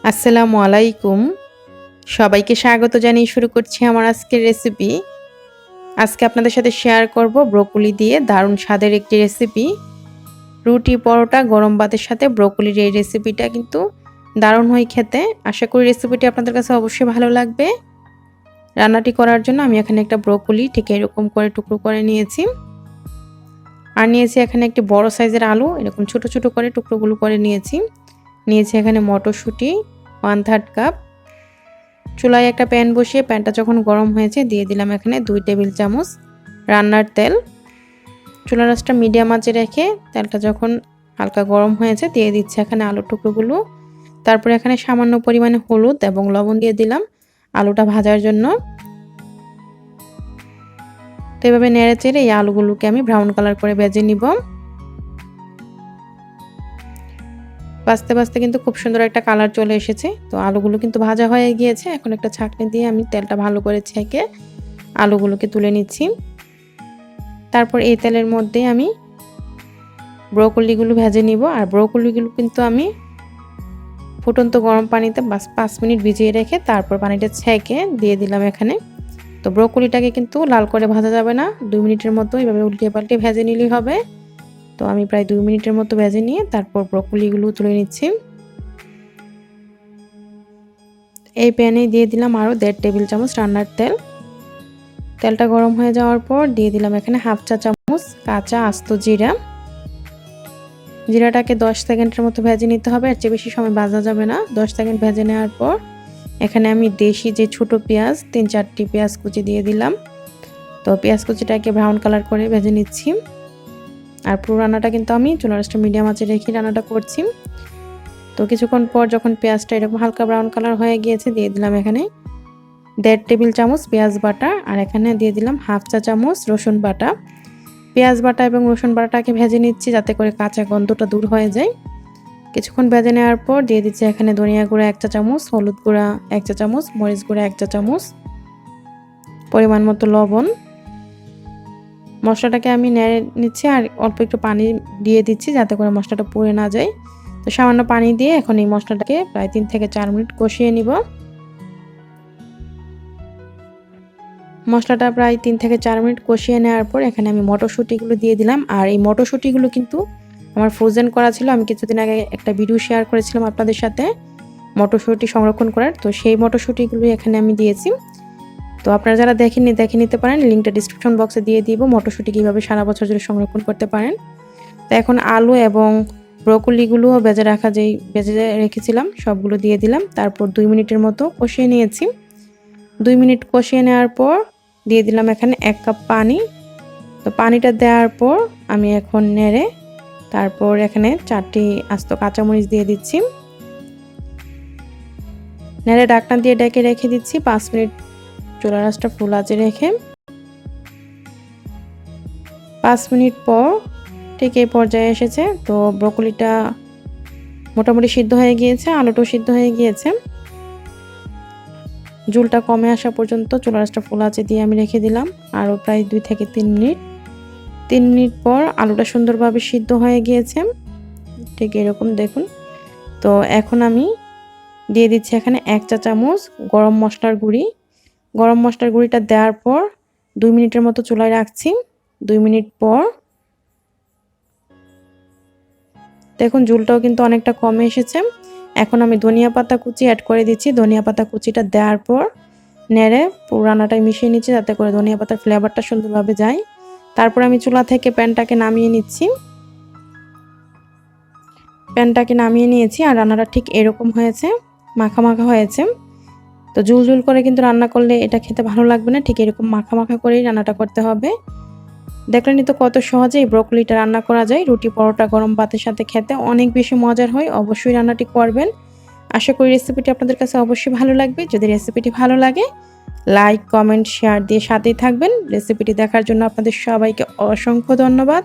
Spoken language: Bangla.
আসসালামু আলাইকুম। সবাইকে স্বাগত জানিয়ে শুরু করছি আমার আজকের রেসিপি। আজকে আপনাদের সাথে শেয়ার করব ব্রোকলি দিয়ে দারুণ স্বাদের একটি রেসিপি। রুটি, পরোটা, গরম ভাতের সাথে ব্রোকলির এই রেসিপিটা কিন্তু দারুণ হয় খেতে। আশা করি রেসিপিটি আপনাদের কাছে অবশ্যই ভালো লাগবে। রান্নাটি করার জন্য আমি এখানে একটা ব্রোকলি ঠিক এরকম করে টুকরো করে নিয়েছি। আর নিয়েছি এখানে একটি বড় সাইজের আলু, এরকম ছোট ছোট করে টুকরোগুলো করে নিয়েছি। নিয়েছি এখানে মটরশুঁটি 1/3 কাপ। চুলায় একটা প্যান বসিয়ে প্যানটা যখন গরম হয়েছে দিয়ে দিলাম এখানে 2 টেবিল চামচ রান্নার তেল। চুলার আঁচটা মিডিয়াম আঁচে রেখে তেলটা যখন হালকা গরম হয়েছে দিয়ে দিচ্ছি এখানে আলুর টুকরোগুলো। তারপরে এখানে সামান্য পরিমাণে হলুদ এবং লবণ দিয়ে দিলাম আলুটা ভাজার জন্য। তো এভাবে নেড়ে চেড়ে এই আলুগুলোকে আমি ব্রাউন কালার করে ভেজে নিব। ভাজতে ভাজতে কিন্তু খুব সুন্দর একটা কালার চলে এসেছে। তো আলুগুলো কিন্তু ভাজা হয়ে গিয়েছে। এখন একটা ছাঁকনি দিয়ে আমি তেলটা ভালো করে ছেঁকে আলুগুলোকে তুলে নিচ্ছি। তারপর এই তেলের মধ্যে আমি ব্রোকলিগুলো ভেজে নিব। আর ব্রোকলিগুলো কিন্তু আমি ফুটন্ত গরম পানিতে 5 মিনিট ভিজিয়ে রেখে তারপর পানিটা ছেঁকে দিয়ে দিলাম এখানে। তো ব্রোকলিটাকে কিন্তু লাল করে ভাজা যাবে না, 2 মিনিটের মতো এভাবে উল্টে পাল্টে ভেজে নিলেই হবে। তো আমি প্রায় 2 মিনিটের মতো ভেজে নিয়ে তারপর ব্রোকলিগুলো তুলে নিচ্ছি। এই প্যানে দিয়ে দিলাম আরও 1.5 টেবিল চামচ রান্নার তেল। তেলটা গরম হয়ে যাওয়ার পর দিয়ে দিলাম এখানে 1/2 চা চামচ কাঁচা আস্ত জিরা। জিরাটাকে 10 সেকেন্ডের মতো ভেজে নিতে হবে, এর চেয়ে বেশি সময় ভাজা যাবে না। 10 সেকেন্ড ভেজে নেওয়ার পর এখানে আমি দেশি যে ছোট পেঁয়াজ 3-4টি পেঁয়াজ কুচি দিয়ে দিলাম। তো পেঁয়াজ কুচিটাকে ব্রাউন কালার করে ভেজে নিচ্ছি। আর পুরো রান্নাটা কিন্তু আমি চুলার আঁচটা মিডিয়াম আঁচে রেখে রান্নাটা করছি। তো কিছুক্ষণ পর যখন পেঁয়াজটা এরকম হালকা ব্রাউন কালার হয়ে গিয়েছে দিয়ে দিলাম এখানে 1.5 টেবিল চামচ পেঁয়াজ বাটা। আর এখানে দিয়ে দিলাম 1/2 চা চামচ রসুন বাটা। পেঁয়াজ বাটা এবং রসুন বাটাটাকে ভেজে নিচ্ছি যাতে করে কাঁচা গন্ধটা দূর হয়ে যায়। কিছুক্ষণ ভেজে নেওয়ার পর দিয়ে দিচ্ছি এখানে ধনিয়া গুঁড়া 1 চা চামচ, হলুদ গুঁড়া 1 চা চামচ, মরিচ গুঁড়া 1 চা চামচ, পরিমাণ মতো লবণ। মশলাটাকে আমি নেড়ে নিচ্ছি আর অল্প একটু পানি দিয়ে দিচ্ছি যাতে করে মশলাটা পুড়ে না যায়। তো সামান্য পানি দিয়ে এখন এই মশলাটাকে প্রায় 3 থেকে 4 মিনিট কষিয়ে নিব। মশলাটা প্রায় 3 থেকে 4 মিনিট কষিয়ে নেওয়ার পর এখানে আমি মটরশুঁটিগুলো দিয়ে দিলাম। আর এই মটরশুঁটিগুলো কিন্তু আমার ফ্রোজেন করা ছিল। আমি কিছুদিন আগে একটা ভিডিও শেয়ার করেছিলাম আপনাদের সাথে মটরশুঁটি সংরক্ষণ করার। তো সেই মটরশুঁটিগুলো এখানে আমি দিয়েছি। তো আপনারা যারা দেখেননি দেখে নিতে পারেন, লিঙ্কটা ডিসক্রিপশন বক্সে দিয়ে দিব মটরশুঁটি কীভাবে সারা বছর ধরে সংরক্ষণ করতে পারেন। তো এখন আলু এবং ব্রোকলিগুলোও ভেজে রেখেছিলাম সবগুলো দিয়ে দিলাম। তারপর 2 মিনিটের মতো কষিয়ে নিয়েছি। 2 মিনিট কষিয়ে নেওয়ার পর দিয়ে দিলাম এখানে 1 কাপ পানি। তো পানিটা দেওয়ার পর আমি এখন নেড়ে তারপর এখানে 4টি আস্ত কাঁচামরিচ দিয়ে দিচ্ছি। নেড়ে ঢাকনা দিয়ে ঢেকে রেখে দিচ্ছি 5 মিনিট চুলার আঁচটা ফুল আঁচে রেখে। 5 মিনিট পর ঠিক এই পর্যায়ে এসেছে। তো ব্রোকলিটা মোটামুটি সিদ্ধ হয়ে গিয়েছে, আলুটাও সিদ্ধ হয়ে গিয়েছে। ঝোলটা কমে আসা পর্যন্ত চুলার আঁচটা ফুল আঁচে দিয়ে আমি রেখে দিলাম আরও প্রায় 2 থেকে 3 মিনিট। 3 মিনিট পর আলুটা সুন্দরভাবে সিদ্ধ হয়ে গিয়েছে, ঠিক এরকম দেখুন। তো এখন আমি দিয়ে দিচ্ছি এখানে 1 চা চামচ গরম মশলার গুঁড়ি। গরম মশলার গুঁড়িটা দেওয়ার পর 2 মিনিটের মতো চুলায় রাখছি। 2 মিনিট পর দেখুন ঝোলটাও কিন্তু অনেকটা কমে এসেছে। এখন আমি ধনিয়া পাতা কুচি অ্যাড করে দিচ্ছি। ধনিয়া পাতা কুচিটা দেওয়ার পর নেড়ে পুরো রান্নাটাই মিশিয়ে নিচ্ছি যাতে করে ধনিয়া পাতার ফ্লেভারটা সুন্দরভাবে যায়। তারপর আমি চুলা থেকে প্যানটাকে নামিয়ে নিচ্ছি। প্যানটাকে নামিয়ে নিয়েছি আর রান্নাটা ঠিক এরকম হয়েছে, মাখা মাখা হয়েছে। তো ঝুল ঝুল করে কিন্তু রান্না করলে এটা খেতে ভালো লাগবে না, ঠিক এরকম মাখা মাখা করেই রান্নাটা করতে হবে। দেখলেনই তো কত সহজেই ব্রোকলিটা রান্না করা যায়। রুটি, পরোটা, গরম ভাতের সাথে খেতে অনেক বেশি মজার হয়। অবশ্যই রান্নাটি করবেন। আশা করি রেসিপিটি আপনাদের কাছে অবশ্যই ভালো লাগবে। যদি রেসিপিটি ভালো লাগে লাইক, কমেন্ট, শেয়ার দিয়ে সাথেই থাকবেন। রেসিপিটি দেখার জন্য আপনাদের সবাইকে অসংখ্য ধন্যবাদ।